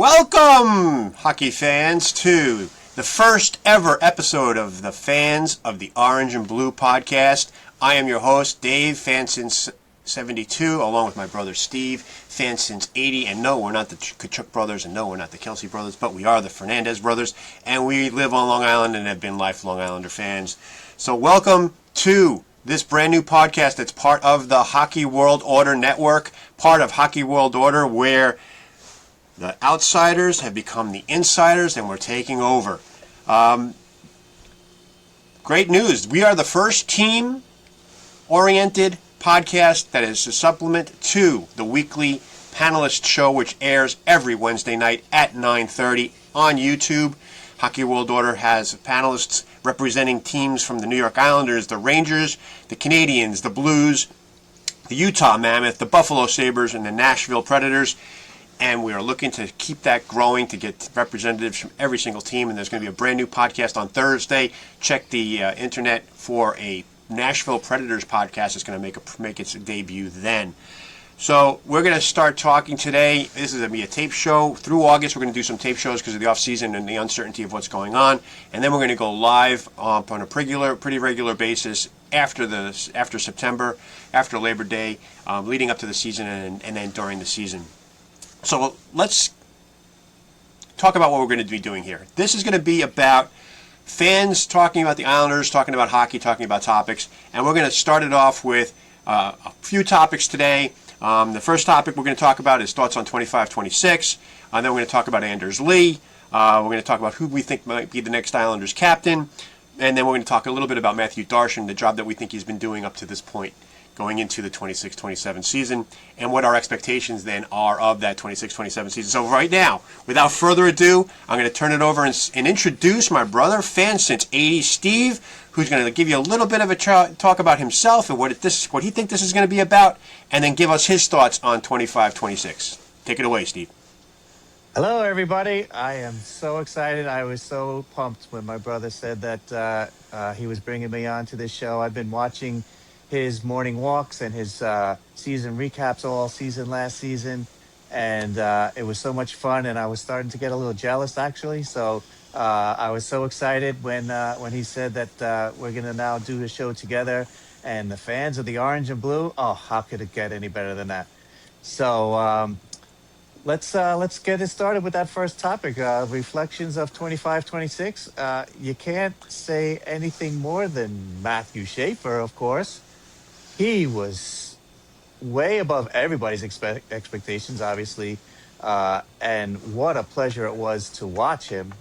Welcome, hockey fans, to the first ever episode of the Fans of the Orange and Blue podcast. I am your host, Dave, fan since 72, along with my brother Steve, fan since 80. And no, we're not the Kachuk brothers, and no, we're not the Kelsey brothers, but we are the Fernandez brothers, and we live on Long Island and have been lifelong Islander fans. So welcome to this brand new podcast that's part of the Hockey World Order Network, part of Hockey World Order, where the outsiders have become the insiders, and we're taking over. Great news. We are the first team-oriented podcast that is a supplement to the weekly panelist show, which airs every Wednesday night at 9:30 on YouTube. Hockey World Order has panelists representing teams from the New York Islanders, the Rangers, the Canadiens, the Blues, the Utah Mammoth, the Buffalo Sabres, and the Nashville Predators. And we are looking to keep that growing, to get representatives from every single team. And there's going to be a brand new podcast on Thursday. Check the internet for a Nashville Predators podcast. It's going to make its debut then. So we're going to start talking today. This is going to be a tape show. Through August, we're going to do some tape shows because of the off-season and the uncertainty of what's going on. And then we're going to go live on a pretty regular basis after September, after Labor Day, leading up to the season and then during the season. So let's talk about what we're going to be doing here. This is going to be about fans talking about the Islanders, talking about hockey, talking about topics. And we're going to start it off with a few topics today. The first topic we're going to talk about is thoughts on 25-26. Then we're going to talk about Anders Lee. We're going to talk about who we think might be the next Islanders captain. And then we're going to talk a little bit about Matthew Darshan, the job that we think he's been doing up to this point, going into the 26-27 season, and what our expectations then are of that 26-27 season. So right now, without further ado, I'm going to turn it over and introduce my brother, fan since 80, Steve, who's going to give you a little bit of a talk about himself and what he thinks this is going to be about, and then give us his thoughts on 25-26. Take it away, Steve. Hello, everybody. I am so excited. I was so pumped when my brother said that he was bringing me on to this show. I've been watching his morning walks and his season recaps all season last season, and it was so much fun, and I was starting to get a little jealous, actually. So I was so excited when he said that we're going to now do the show together, and the fans of the Orange and Blue, oh, how could it get any better than that? So let's get it started with that first topic, reflections of 25-26. You can't say anything more than Matthew Schaefer, of course. He was way above everybody's expectations, obviously, and what a pleasure it was to watch him.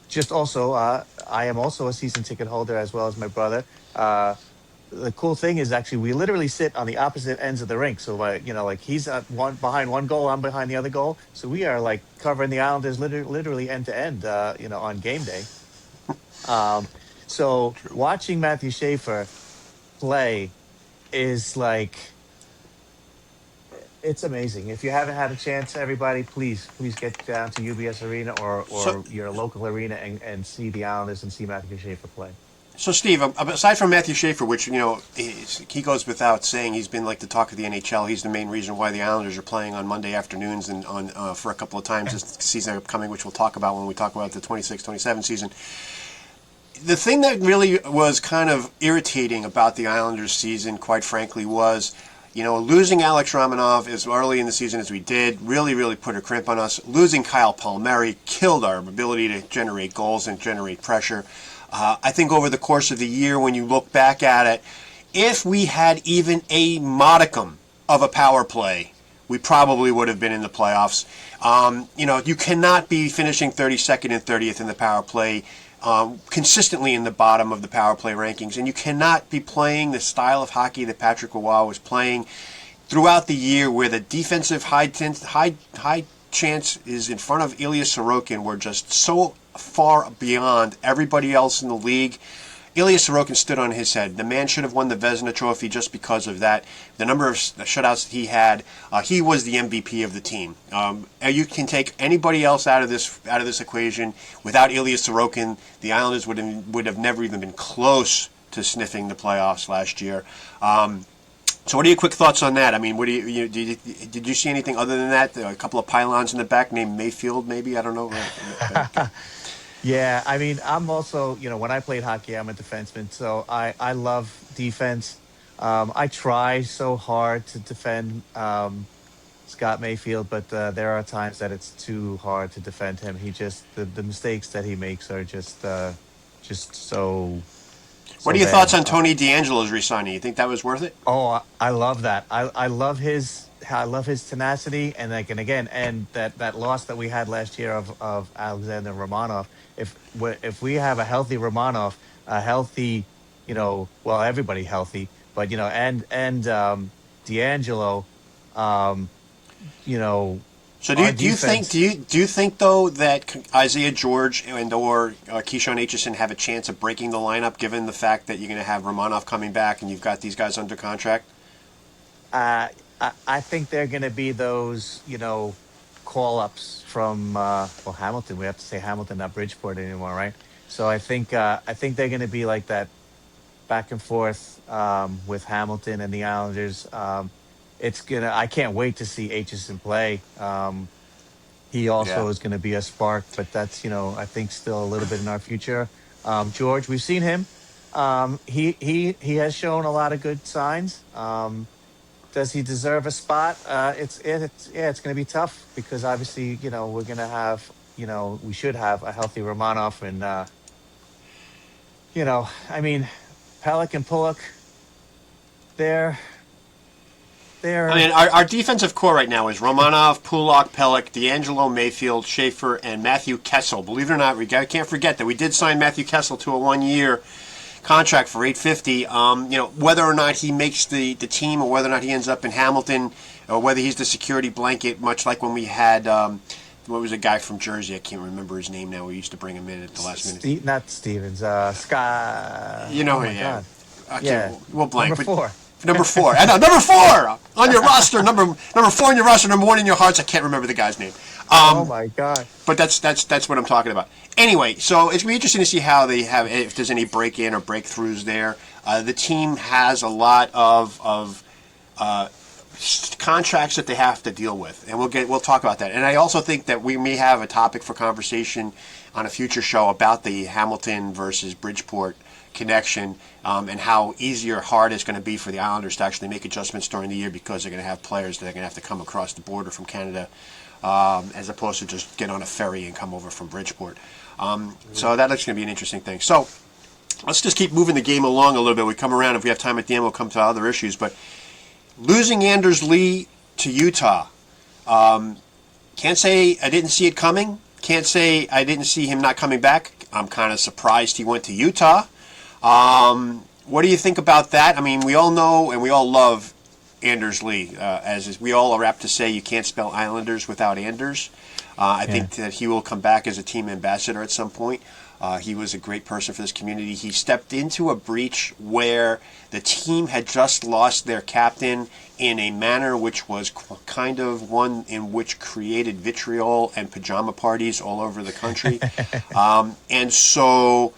Just also, I am also a season ticket holder as well as my brother. The cool thing is, actually, we literally sit on the opposite ends of the rink. So, like he's behind one goal, I'm behind the other goal. So we are like covering the Islanders literally end to end, on game day. So watching Matthew Schaefer play is like, it's amazing. If you haven't had a chance, everybody, please get down to UBS Arena or your local arena and see the Islanders and see Matthew Schaefer play. So, Steve, aside from Matthew Schaefer, which, he goes without saying, he's been like the talk of the NHL. He's the main reason why the Islanders are playing on Monday afternoons and for a couple of times this season upcoming, which we'll talk about when we talk about the 26-27 season. The thing that really was kind of irritating about the Islanders season, quite frankly, was, losing Alex Romanov as early in the season as we did really, really put a crimp on us. Losing Kyle Palmieri killed our ability to generate goals and generate pressure. I think over the course of the year, when you look back at it, if we had even a modicum of a power play, we probably would have been in the playoffs. You cannot be finishing 32nd and 30th in the power play, consistently in the bottom of the power play rankings, and you cannot be playing the style of hockey that Patrick Roy was playing throughout the year, where the defensive high chance is in front of Ilya Sorokin were just so far beyond everybody else in the league. Ilya Sorokin stood on his head. The man should have won the Vezina Trophy just because of that. The number of shutouts that he had, he was the MVP of the team. You can take anybody else out of this equation. Without Ilya Sorokin, the Islanders would have never even been close to sniffing the playoffs last year. So, what are your quick thoughts on that? I mean, what do did you see anything other than that? A couple of pylons in the back named Mayfield, maybe, I don't know. Yeah, I mean, I'm also, when I played hockey, I'm a defenseman, so I love defense. I try so hard to defend Scott Mayfield, but there are times that it's too hard to defend him. He just the mistakes that he makes are just What so are your thoughts bad. on Tony D'Angelo's resigning? You think that was worth it? Oh, I love that. I love his tenacity, and like, and again, and that loss that we had last year of Alexander Romanov. If we have a healthy Romanov, a healthy, well, everybody healthy, but and D'Angelo, um, you know, So our do you think defense. do you think though that Isaiah George and or Keyshawn Aitchison have a chance of breaking the lineup, given the fact that you're going to have Romanov coming back and you've got these guys under contract? Uh, I think they're going to be those, call ups from well, Hamilton. We have to say Hamilton, not Bridgeport anymore, right? So I think they're going to be like that back and forth with Hamilton and the Islanders. It's gonna. I can't wait to see Aitchison play. He Yeah. also is going to be a spark, but that's I think still a little bit in our future. George, we've seen him. He has shown a lot of good signs. Does he deserve a spot? It's going to be tough because obviously we're going to have we should have a healthy Romanov and I mean Pellick and Pullock. They're I they're mean, our defensive core right now is Romanov, Pulak, Pellick, D'Angelo, Mayfield, Schaefer, and Matthew Kessel. Believe it or not, can't forget that we did sign Matthew Kessel to a 1 year contract for 850. Whether or not he makes the team, or whether or not he ends up in Hamilton, or whether he's the security blanket, much like when we had what was a guy from Jersey? I can't remember his name now. We used to bring him in at the last minute. Not Stevens. Scott. You Oh know, my yeah. God. I Yeah, can't. We'll blank, number but four. number four. I know, number four on your roster. Number four on your roster. Number one in your hearts. I can't remember the guy's name. Oh my God. But that's what I'm talking about. Anyway, so it's gonna be interesting to see how they have, if there's any break in or breakthroughs there. The team has a lot of contracts that they have to deal with, and we'll talk about that. And I also think that we may have a topic for conversation on a future show about the Hamilton versus Bridgeport connection, and how easy or hard it's going to be for the Islanders to actually make adjustments during the year, because they're going to have players that are going to have to come across the border from Canada, as opposed to just get on a ferry and come over from Bridgeport. So that's going to be an interesting thing. So let's just keep moving the game along a little bit. We come around. If we have time at the end, we'll come to other issues. But losing Anders Lee to Utah, can't say I didn't see it coming. Can't say I didn't see him not coming back. I'm kind of surprised he went to Utah. What do you think about that? I mean, we all know and we all love Anders Lee. As is, we all are apt to say, you can't spell Islanders without Anders. I Yeah. think that he will come back as a team ambassador at some point. He was a great person for this community. He stepped into a breach where the team had just lost their captain in a manner which was kind of one in which created vitriol and pajama parties all over the country. And so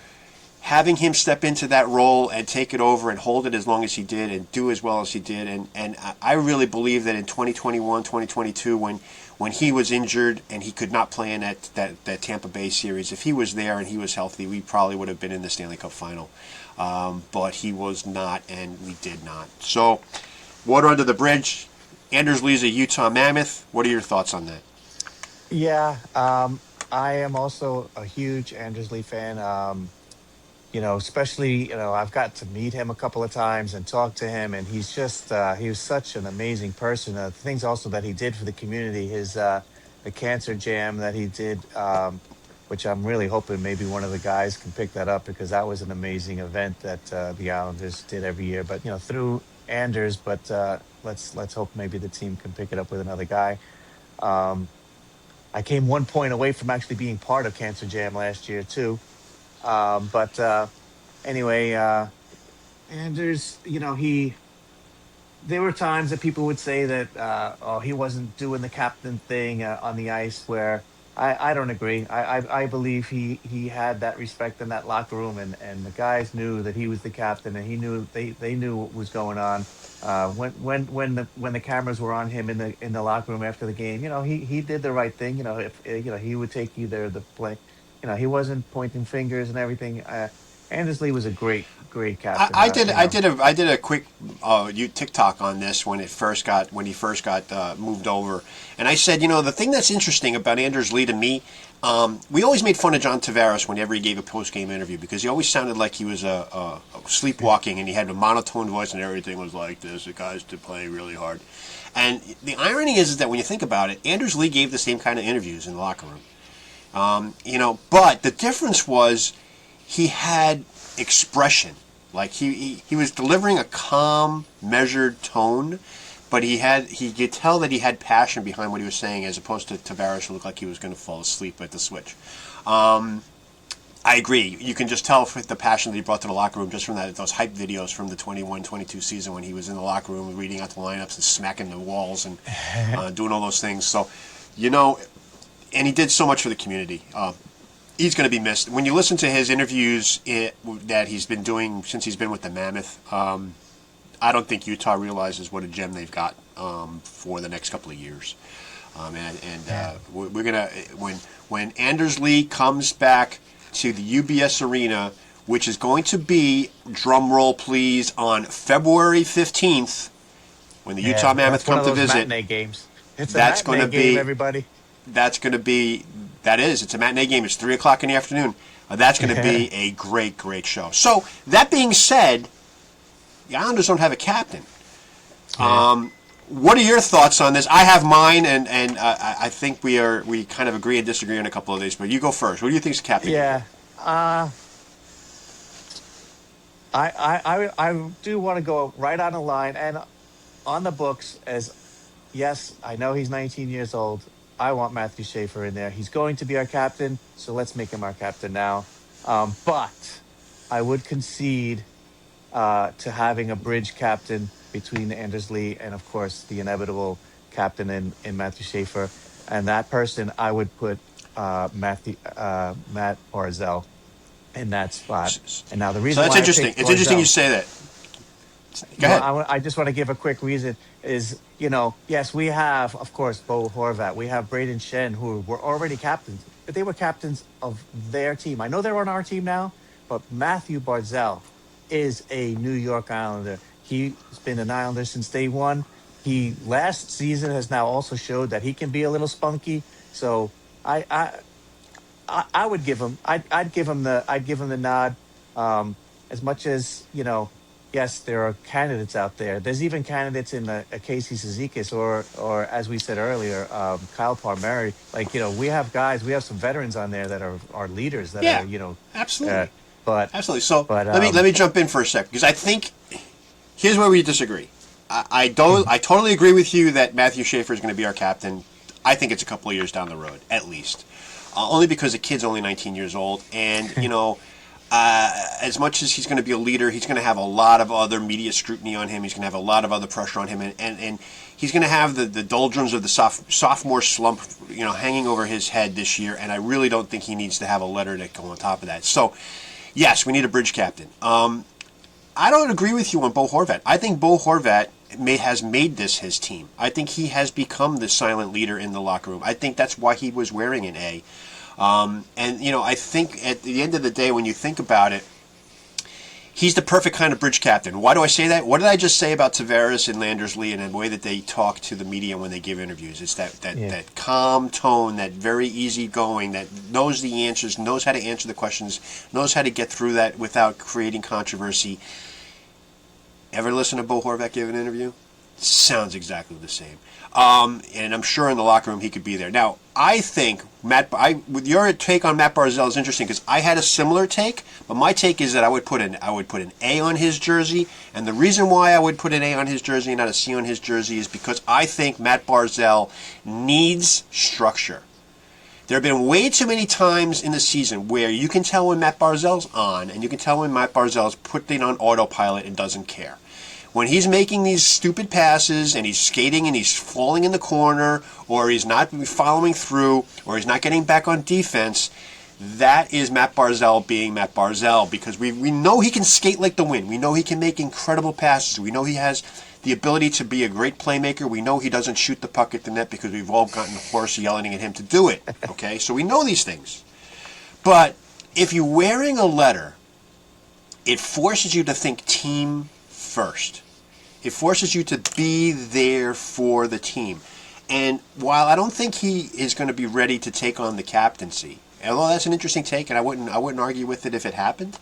having him step into that role and take it over and hold it as long as he did and do as well as he did. And I really believe that in 2021, 2022, when he was injured and he could not play in that Tampa Bay series, if he was there and he was healthy, we probably would have been in the Stanley Cup final. But he was not, and we did not. So, water under the bridge. Anders Lee's a Utah Mammoth. What are your thoughts on that? Yeah. I am also a huge Anders Lee fan. Especially, I've got to meet him a couple of times and talk to him, and he was such an amazing person. Things also that he did for the community, the cancer jam that he did, which I'm really hoping maybe one of the guys can pick that up, because that was an amazing event that the Islanders did every year. But through Anders, but let's hope maybe the team can pick it up with another guy. Um, I came 1 point away from actually being part of Cancer Jam last year too. But anyway, Anders, there were times that people would say that, oh, he wasn't doing the captain thing on the ice, where I don't agree. I believe he had that respect in that locker room, and the guys knew that he was the captain, and he knew they knew what was going on. When the cameras were on him in the locker room after the game, he did the right thing. If he would take either the play, he wasn't pointing fingers and everything. Anders Lee was a great captain. I did a quick you TikTok on this when he first got moved over, and I said, the thing that's interesting about Anders Lee to me, we always made fun of John Tavares whenever he gave a post game interview because he always sounded like he was sleepwalking and he had a monotone voice and everything was like this. The guys to play really hard, and the irony is that when you think about it, Anders Lee gave the same kind of interviews in the locker room. But the difference was he had expression. Like he was delivering a calm, measured tone, but he could tell that he had passion behind what he was saying, as opposed to Tavares, who looked like he was going to fall asleep at the switch. I agree. You can just tell the passion that he brought to the locker room just from those hype videos from the 21-22 season when he was in the locker room reading out the lineups and smacking the walls and doing all those things. So, and he did so much for the community. He's going to be missed. When you listen to his interviews that he's been doing since he's been with the Mammoth, I don't think Utah realizes what a gem they've got for the next couple of years. We're gonna when Anders Lee comes back to the UBS Arena, which is going to be, drum roll please, on February 15th, when the Utah Mammoth come to visit. Matinee games. It's that's a matinee game, everybody. It's a matinee game. It's 3 o'clock in the afternoon. That's going to be a great show. So, that being said, the Islanders don't have a captain. What are your thoughts on this? I have mine, and I think we kind of agree and disagree on a couple of these, but you go first. What do you think is the captain? Yeah. I do want to go right on the line and on the books as, yes, I know he's 19 years old. I want Matthew Schaefer in there. He's going to be our captain, so let's make him our captain now. But I would concede to having a bridge captain between Anders Lee and, of course, the inevitable captain in Matthew Schaefer. And that person, I would put Matt Barzal in that spot. And now the reason that's why interesting. It's interesting you say that. Go ahead. I just want to give a quick reason is, yes, we have, of course, Bo Horvat. We have Braden Shen, who were already captains, but they were captains of their team. I know they're on our team now, but Matthew Barzal is a New York Islander. He's been an Islander since day one. He last season has now also showed that he can be a little spunky. So I would give him. I'd give him the nod. As much as yes, there are candidates out there. There's even candidates in Casey Cizikas or as we said earlier, Kyle Palmieri. We have guys. We have some veterans on there that are leaders. That are absolutely. Absolutely. So but, let me jump in for a sec because I think here's where we disagree. I totally agree with you that Matthew Schaefer is going to be our captain. I think it's a couple of years down the road, at least. Only because the kid's only 19 years old, and as much as he's going to be a leader, he's going to have a lot of other media scrutiny on him. He's going to have a lot of other pressure on him, and he's going to have the doldrums of the sophomore slump, hanging over his head this year. And I really don't think he needs to have a letter to go on top of that. So, yes, we need a bridge captain. I don't agree with you on Bo Horvat. I think Bo Horvat has made this his team. I think he has become the silent leader in the locker room. I think that's why he was wearing an A. I think at the end of the day, when you think about it, he's the perfect kind of bridge captain. Why do I say that? What did I just say about Tavares and Anders Lee and the way that they talk to the media when they give interviews? It's that calm tone, that very easygoing, that knows the answers, knows how to answer the questions, knows how to get through that without creating controversy. Ever listen to Bo Horvat give an interview? Sounds exactly the same. And I'm sure in the locker room he could be there. Now, I think with your take on Matt Barzal is interesting because I had a similar take, but my take is that I would put an A on his jersey, and the reason why I would put an A on his jersey and not a C on his jersey is because I think Matt Barzal needs structure. There have been way too many times in the season where you can tell when Matt Barzal's on, and you can tell when Matt Barzal's putting on autopilot and doesn't care. when he's making these stupid passes and he's skating and he's falling in the corner, or he's not following through, or he's not getting back on defense, that is Matt Barzal being Matt Barzal, because we know he can skate like the wind. We know he can make incredible passes. We know he has the ability to be a great playmaker. We know he doesn't shoot the puck at the net because we've all gotten hoarse yelling at him to do it. Okay, so we know these things. But if you're wearing a letter, it forces you to think team first. It forces you to be there for the team. And while I don't think he is going to be ready to take on the captaincy, although that's an interesting take, and I wouldn't argue with it if it happened.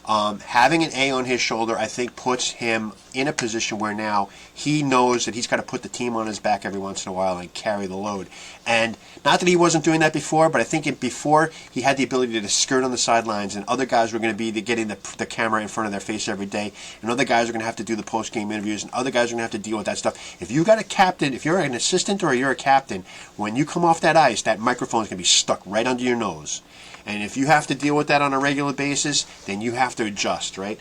Having an A on his shoulder, I think, puts him in a position where now he knows that he's got to put the team on his back every once in a while and carry the load. And not that he wasn't doing that before, but I think before he had the ability to skirt on the sidelines, and other guys were going to be getting the camera in front of their face every day, and other guys are going to have to do the post-game interviews, and other guys are going to have to deal with that stuff. If you got a captain, if you're an assistant or you're a captain, when you come off that ice, that microphone is going to be stuck right under your nose. And if you have to deal with that on a regular basis, then you have to adjust, right?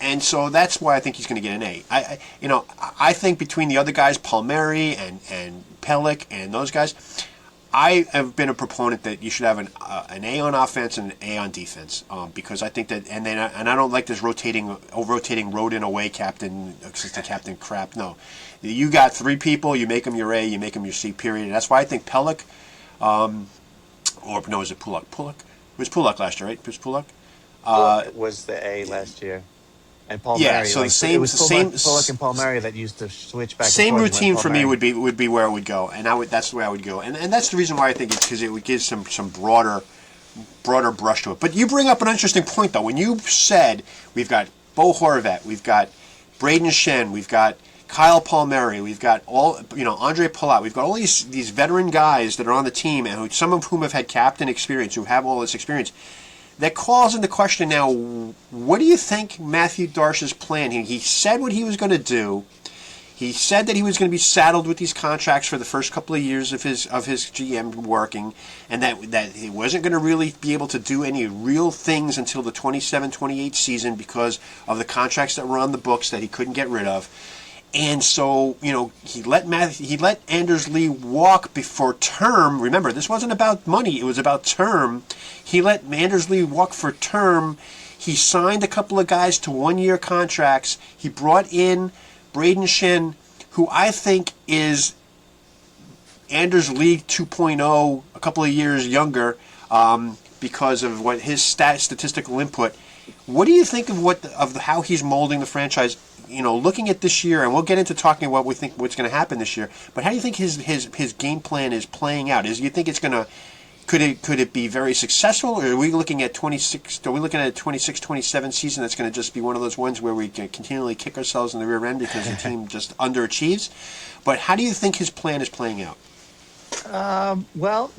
And so that's why I think he's going to get an A. I think between the other guys, Palmieri and Pelech and those guys, I have been a proponent that you should have an A on offense and an A on defense, because I think that, and I don't like this rotating road in away captain, assistant captain crap. No, you got three people, you make them your A, you make them your C. Period. And that's why I think Pelech. Or no, was it Pulock? It was Pulock last year, right? It was Pulock. It was the A last year, and Palmieri. Yeah, so it was the same Pulock and Palmieri that used to switch back. Same and forth routine when for me Palmieri- would be where I would go, and that's the way I would go, and that's the reason why I think it's because it would give some broader brush to it. But you bring up an interesting point though. When you said we've got Bo Horvat, we've got Braden Shen, we've got Kyle Palmieri, we've got Andre Palat, we've got all these veteran guys that are on the team, and some of whom have had captain experience, who have all this experience. That calls into question now, what do you think Matthew Darsh's plan? He said what he was going to do. He said that he was going to be saddled with these contracts for the first couple of years of his GM working, and that he wasn't going to really be able to do any real things until the 27-28 season because of the contracts that were on the books that he couldn't get rid of. And so, he let Anders Lee walk before term. Remember, this wasn't about money; it was about term. He let Anders Lee walk for term. He signed a couple of guys to one-year contracts. He brought in Braden Shen, who I think is Anders Lee 2.0, a couple of years younger, because of what his statistical input. What do you think of how he's molding the franchise? Looking at this year, and we'll get into talking what we think what's going to happen this year. But how do you think his game plan is playing out? You think it's going to could it be very successful, or are we looking at 26? Are we looking at a 26-27 season that's going to just be one of those ones where we can continually kick ourselves in the rear end because the team just underachieves? But how do you think his plan is playing out? Well,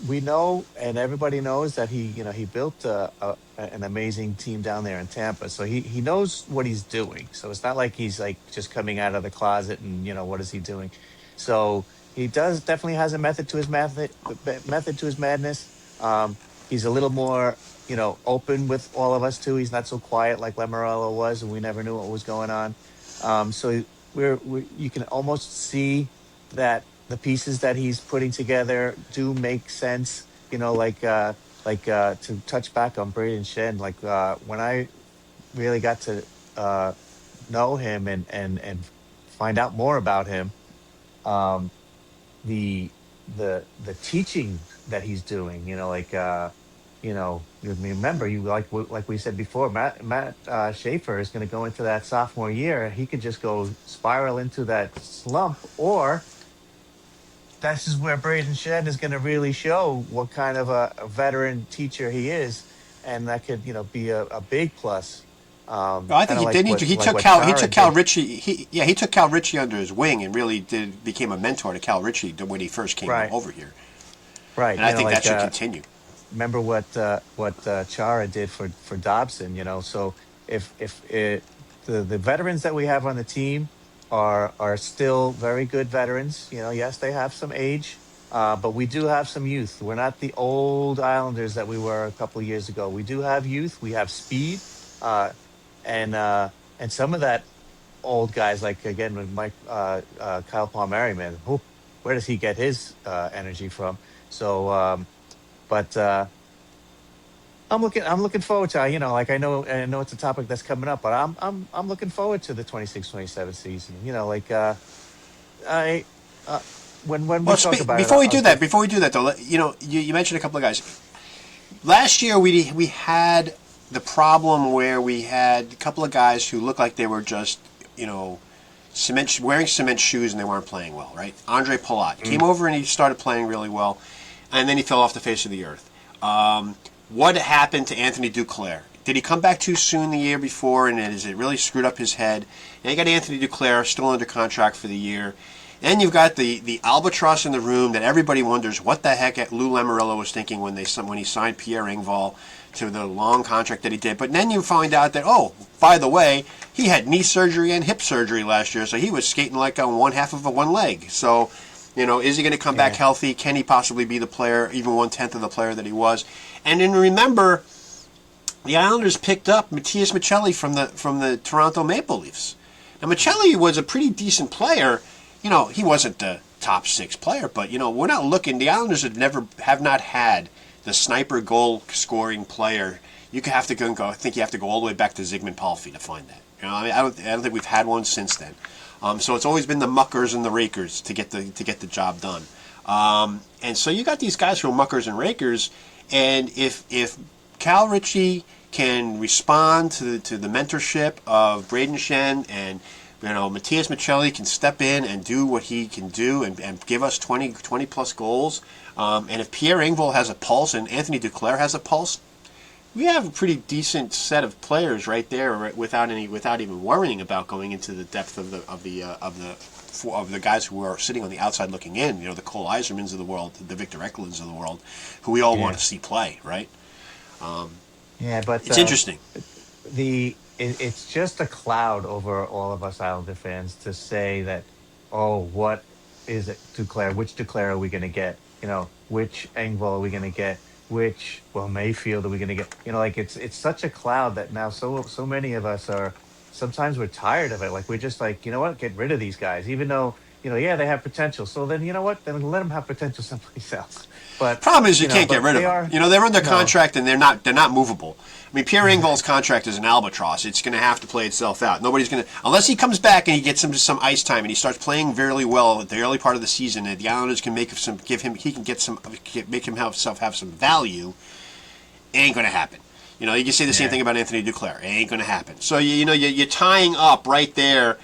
we know, and everybody knows that he built an amazing team down there in Tampa. So he knows what he's doing. So it's not like he's like just coming out of the closet and what is he doing. So he definitely has a method to his madness. He's a little more open with all of us too. He's not so quiet like Lamoriello was, and we never knew what was going on. So you can almost see that the pieces that he's putting together do make sense. To touch back on Braden Shen, when I really got to know him and find out more about him, the teaching that he's doing, remember, like we said before, Matt Schaefer is going to go into that sophomore year. He could just go spiral into that slump, or this is where Braden Shen is going to really show what kind of a veteran teacher he is, and that could be a big plus. I think he did. He took Cal Ritchie. He took Cal Ritchie under his wing and really became a mentor to Cal Ritchie when he first came over here. Right, and I think that should continue. Remember what Chara did for Dobson. So if the veterans that we have on the team are still very good veterans. Yes, they have some age, but we do have some youth. We're not the old Islanders that we were a couple of years ago. We do have youth. We have speed, and some of that old guys like again with Mike Kyle Palmieri, man. Where does he get his energy from? So, but I'm looking forward to like I know it's a topic that's coming up, but I'm looking forward to the 26-27 season. Like I when we Well, talk about it, before we I'll do that, give. though, you mentioned a couple of guys. Last year we had the problem where we had a couple of guys who looked like they were just wearing cement shoes and they weren't playing well, right? Andre Palat came over and he started playing really well, and then he fell off the face of the earth. What happened to Anthony Duclair? Did he come back too soon the year before, and has it really screwed up his head? Now you got Anthony Duclair still under contract for the year. Then you've got the albatross in the room that everybody wonders what the heck Lou Lamoriello was thinking when he signed Pierre Engvall to the long contract that he did. But then you find out that, oh, by the way, he had knee surgery and hip surgery last year, so he was skating like on one half of one leg. So, is he going to come back Yeah. healthy? Can he possibly be the player, even 1/10 of the player that he was? And then remember, the Islanders picked up Matias Maccelli from the Toronto Maple Leafs. Now, Maccelli was a pretty decent player. He wasn't the top six player, but we're not looking. The Islanders have not had the sniper goal scoring player. You could have to go. I think you have to go all the way back to Zygmunt Palffy to find that. I don't think we've had one since then. So it's always been the muckers and the rakers to get the job done. And so you got these guys who are muckers and rakers, and if Cal Ritchie can respond to the mentorship of Braden Shen, and Matias Maccelli can step in and do what he can do and give us 20 plus goals. And if Pierre Engvall has a pulse and Anthony Duclair has a pulse, we have a pretty decent set of players right there, without even worrying about going into the depth of the guys who are sitting on the outside looking in. The Cole Eisermans of the world, the Victor Eklunds of the world, who we all want Yeah. to see play. Right? Yeah, but It's interesting. it's just a cloud over all of us Islander fans to say that, oh, what is it Duclair? Which Duclair are we going to get? Which Engvall are we going to get? Which Mayfield are we going to get? Like it's such a cloud that now so many of us are. Sometimes we're tired of it. Like we're just like, what? Get rid of these guys, even though yeah they have potential. So then what? Then let them have potential someplace else. But Problem is you can't get but rid of they them. are They're under no. contract and they're not movable. I mean, Pierre Engvall's contract is an albatross. It's going to have to play itself out. Nobody's going to, unless he comes back and he gets some ice time and he starts playing very well at the early part of the season, and the Islanders can make himself have some value. It ain't going to happen. You can say the same Yeah. thing about Anthony Duclair. It ain't going to happen. So you're tying up right there.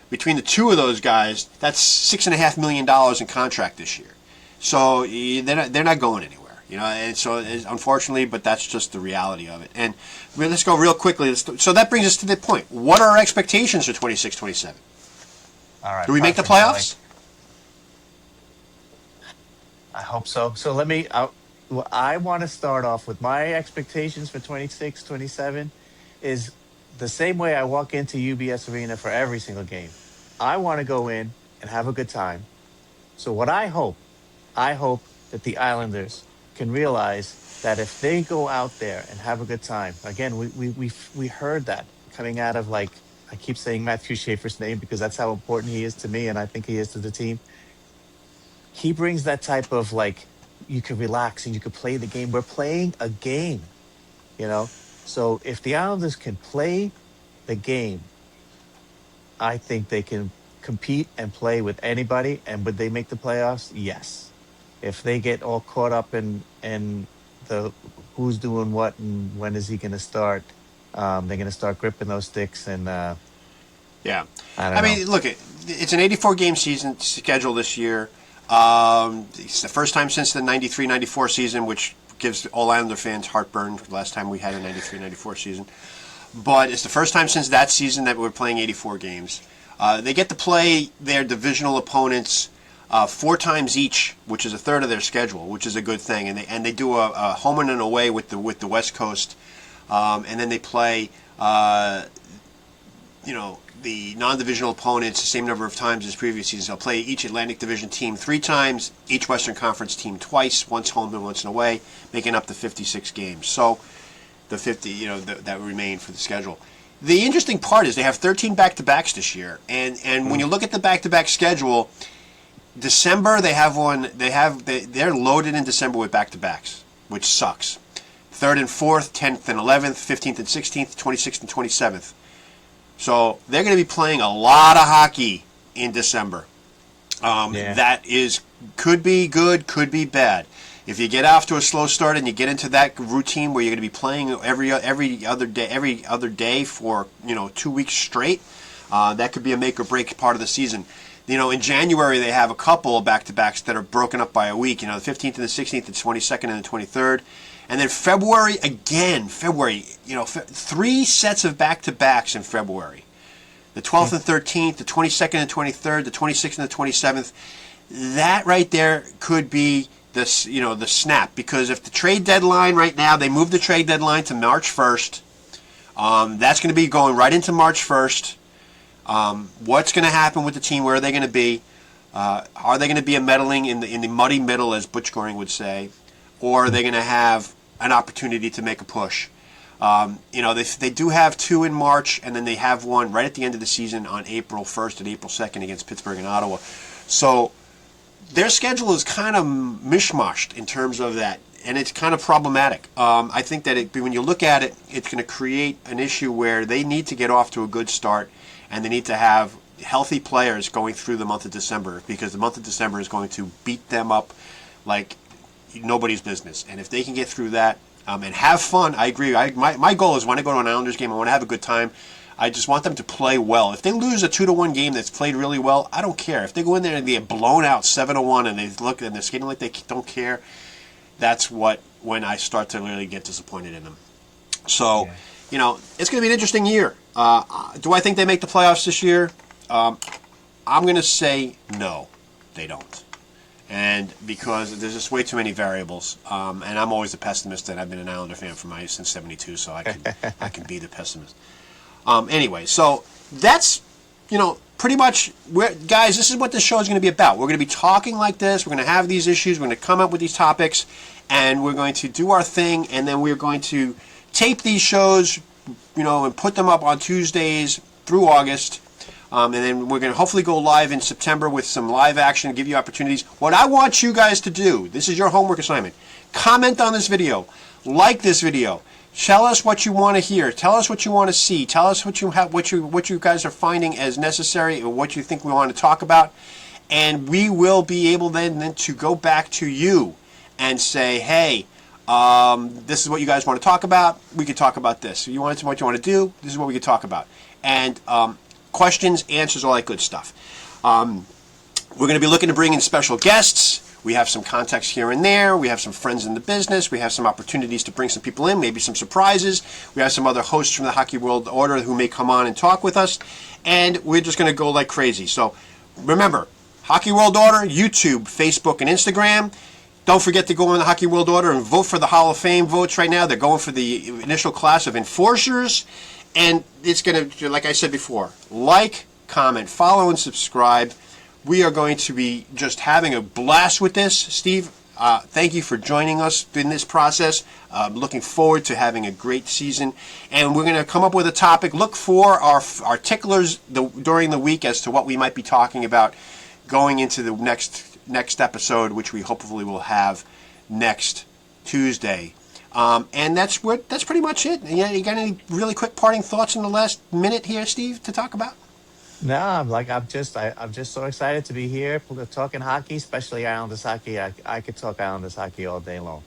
Between the two of those guys, that's $6.5 million in contract this year. So they're not going anywhere. And so unfortunately, but that's just the reality of it. And let's go real quickly. So that brings us to the point. What are our expectations for 26-27? All right. Do we make the Perfect. playoffs? I hope so. So let me. I want to start off with my expectations for 26-27 is the same way I walk into UBS Arena for every single game. I want to go in and have a good time. So what I hope that the Islanders can realize that if they go out there and have a good time, again, we heard that coming out of like I keep saying Matthew Schaefer's name because that's how important he is to me, and I think he is to the team. He brings that type of like you can relax and you can play the game. We're playing a game, you know. So if the Islanders can play the game, I think they can compete and play with anybody. And would they make the playoffs? Yes. If they get all caught up in the who's doing what and when is he going to start, they're going to start gripping those sticks and Yeah. I I don't know. mean, look, it's an 84 game season schedule this year. It's the first time since the 93-94 season, which gives all Islander fans heartburn. Last time we had a 93-94 season. But it's the first time since that season that we're playing 84 games. They get to play their divisional opponents 4 times each, which is a third of their schedule, which is a good thing. And they do a home and an away with the West Coast, and then they play the non-divisional opponents the same number of times as previous seasons. They'll play each Atlantic Division team 3 times, each Western Conference team twice, once home and once away, making up the 56 games. So the 50, that remain for the schedule. The interesting part is they have 13 back-to-backs this year, and when you look at the back-to-back schedule, December they have one. They're loaded in December with back-to-backs, which sucks. 3rd and 4th, 10th and 11th, 15th and 16th, 26th and 27th. So they're going to be playing a lot of hockey in December. That could be good, could be bad. If you get off to a slow start and you get into that routine where you're going to be playing every other day for 2 weeks straight, that could be a make or break part of the season. In January they have a couple of back-to-backs that are broken up by a week. The 15th and the 16th, the 22nd and the 23rd. And then February, 3 sets of back-to-backs in February. The 12th and 13th, the 22nd and 23rd, the 26th and the 27th. That right there could be the snap, because if the trade deadline right now, they moved the trade deadline to March 1st. That's going to be going right into March 1st. What's going to happen with the team? Where are they going to be? Are they going to be a meddling in the muddy middle, as Butch Goring would say, or are they going to have an opportunity to make a push? They do have 2 in March, and then they have one right at the end of the season on April 1st and April 2nd against Pittsburgh and Ottawa. So their schedule is kind of mishmashed in terms of that, and it's kind of problematic. I think that when you look at it, it's going to create an issue where they need to get off to a good start, and they need to have healthy players going through the month of December, because the month of December is going to beat them up like nobody's business. And if they can get through that and have fun, I agree. My goal is when I go to an Islanders game, I want to have a good time. I just want them to play well. If they lose a 2-1 game that's played really well, I don't care. If they go in there and they get blown out 7-1 and they look and they're skating like they don't care, that's when I start to really get disappointed in them. So, it's going to be an interesting year. Do I think they make the playoffs this year? I'm going to say no, they don't. And because there's just way too many variables, and I'm always the pessimist, and I've been an Islander fan since '72, so I can be the pessimist. Anyway, so that's pretty much guys. This is what this show is going to be about. We're going to be talking like this. We're going to have these issues. We're going to come up with these topics, and we're going to do our thing, and then we're going to tape these shows, and put them up on Tuesdays through August. And then we're going to hopefully go live in September with some live action, give you opportunities. What I want you guys to do, this is your homework assignment. Comment on this video. Like this video. Tell us what you want to hear. Tell us what you want to see. Tell us what you guys are finding as necessary, or what you think we want to talk about. And we will be able then to go back to you and say, hey, this is what you guys want to talk about. We could talk about this. If you want to what you want to do, this is what we could talk about. And questions, answers, all that good stuff. We're going to be looking to bring in special guests. We have some contacts here and there. We have some friends in the business. We have some opportunities to bring some people in, maybe some surprises. We have some other hosts from the Hockey World Order who may come on and talk with us. And we're just going to go like crazy. So remember, Hockey World Order, YouTube, Facebook, and Instagram. Don't forget to go on the Hockey World Order and vote for the Hall of Fame votes right now. They're going for the initial class of enforcers. And it's going to, like I said before, like, comment, follow, and subscribe. We are going to be just having a blast with this. Steve, thank you for joining us in this process. Looking forward to having a great season. And we're going to come up with a topic. Look for our ticklers during the week as to what we might be talking about going into the next episode, which we hopefully will have next Tuesday. And that's pretty much it. You got any really quick parting thoughts in the last minute here, Steve, to talk about? No, I'm just so excited to be here talking hockey, especially Islanders hockey. I could talk Islanders hockey all day long.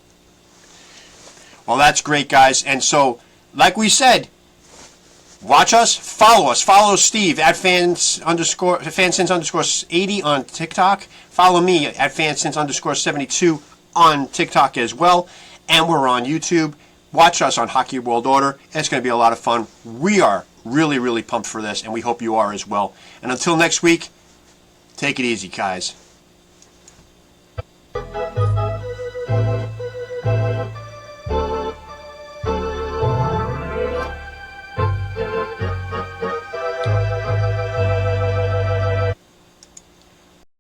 Well, that's great, guys. And so, like we said, watch us, follow Steve at fansins_80 on TikTok. Follow me at fansins_72 on TikTok as well. And we're on YouTube. Watch us on Hockey World Order. It's going to be a lot of fun. We are really, really pumped for this, and we hope you are as well. And until next week, take it easy, guys.